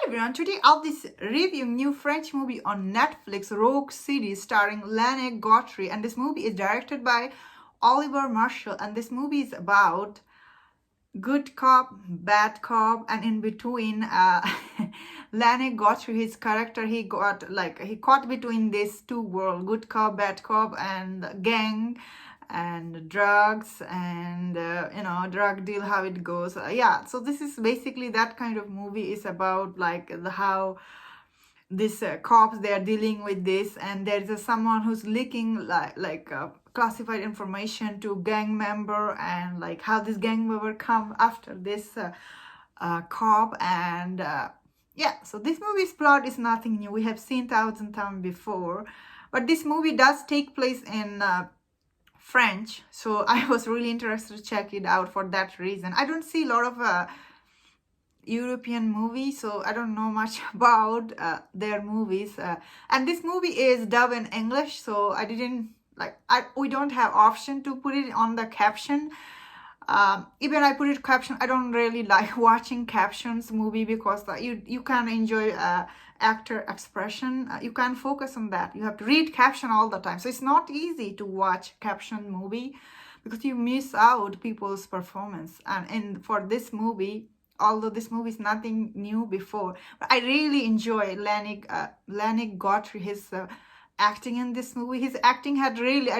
everyone, today I'll be reviewing new French movie on Netflix, Rogue City, starring Lene Gautry, and this movie is directed by Oliver Marshall, and this movie is about good cop, bad cop, and in between, Lene Gautry, his character, he caught between these two worlds, good cop, bad cop, and gang, and drugs, and drug deal, how it goes. Yeah, so this is basically that kind of movie. Is about how this cops, they are dealing with this, and there's someone who's leaking classified information to gang member, and how this gang member come after this cop, and yeah, so this movie's plot is nothing new. We have seen 1,000 times before, but this movie does take place in French, so I was really interested to check it out for that reason. I don't see a lot of European movies, so I don't know much about their movies, and this movie is dubbed in English, so I didn't we don't have option to put it on the caption. Even I put it caption, I don't really like watching captions movie, because you can't enjoy actor expression. You can't focus on that. You have to read caption all the time, so it's not easy to watch caption movie, because you miss out people's performance. And for this movie, although this movie is nothing new before, but I really enjoy Lene Gautry, his acting in this movie. His acting had I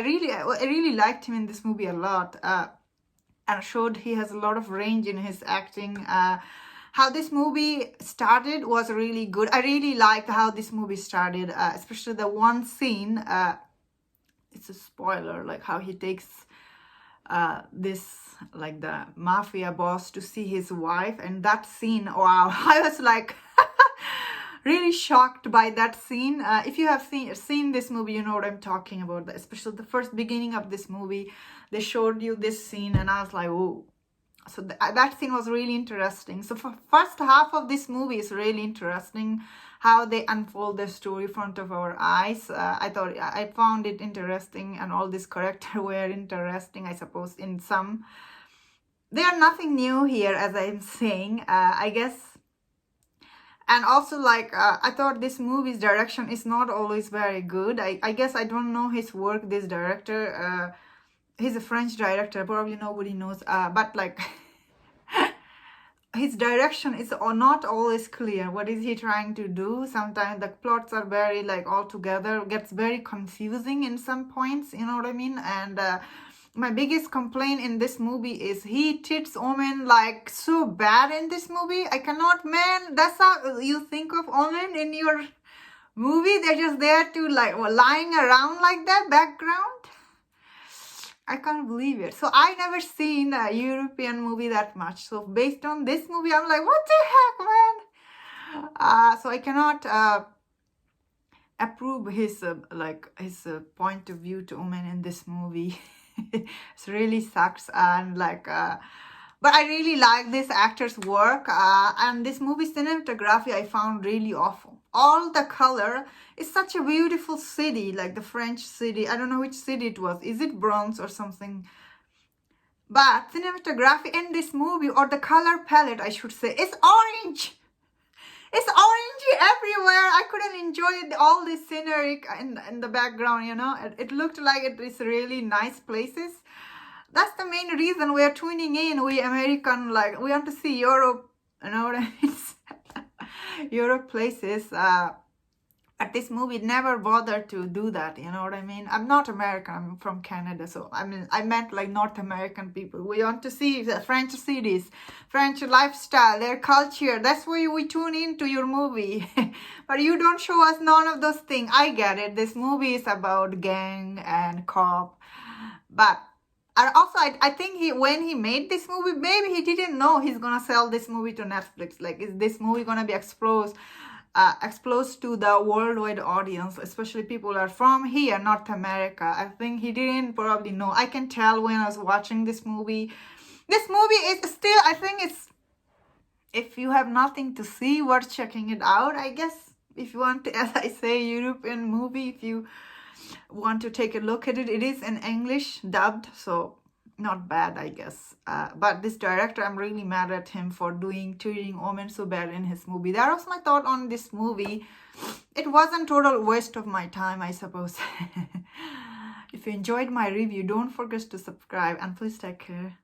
really liked him in this movie a lot, and showed he has a lot of range in his acting. How this movie started was really good. I really liked how this movie started, especially the one scene. It's a spoiler, how he takes the mafia boss to see his wife, and that scene, wow, I was really shocked by that scene. If you have seen this movie, you know what I'm talking about. Especially the first beginning of this movie, they showed you this scene, and I was like, oh. So that scene was really interesting. So for first half of this movie is really interesting, how they unfold the story in front of our eyes. I found it interesting, and all these characters were interesting, I suppose. In some, they are nothing new here, as I'm saying, I guess. And also, I thought this movie's direction is not always very good. I guess I don't know his work, this director. He's a French director, probably nobody knows. But his direction is not always clear. What is he trying to do? Sometimes the plots are very all together, gets very confusing in some points, you know what I mean? And my biggest complaint in this movie is he treats women so bad in this movie. I cannot, man, that's how you think of women in your movie? They're just there to lying around like that, background. I can't believe it. So I never seen a European movie that much. So based on this movie, I'm like, what the heck, man? So I cannot approve his point of view to women in this movie. It really sucks, and but I really like this actor's work, and this movie cinematography I found really awful. All the color is such a beautiful city, the French city. I don't know which city it was. Is it Bronx or something? But cinematography in this movie, or the color palette, I should say, is orange. It's orangey everywhere. I couldn't enjoy all this scenery in the background, It looked like it is really nice places. That's the main reason we are tuning in. We American, we want to see Europe, you know what I mean? Europe places. But this movie never bothered to do that, you know what I mean? I'm not American, I'm from Canada, so I meant North American people. We want to see the French cities, French lifestyle, their culture. That's why we tune into your movie. But you don't show us none of those things. I get it. This movie is about gang and cop. But also, I think when he made this movie, maybe he didn't know he's gonna sell this movie to Netflix. Is this movie gonna be exposed to the worldwide audience, especially people are from here, North America? I think he didn't probably know. I can tell when I was watching this movie. This movie is still, I think it's, if you have nothing to see, worth checking it out, I guess. If you want to, as I say, European movie, if you want to take a look at it, it is in English, dubbed, so not bad, I guess. But this director, I'm really mad at him for treating women so bad in his movie. That was my thought on this movie. It wasn't total waste of my time, I suppose. If you enjoyed my review, don't forget to subscribe and please take care.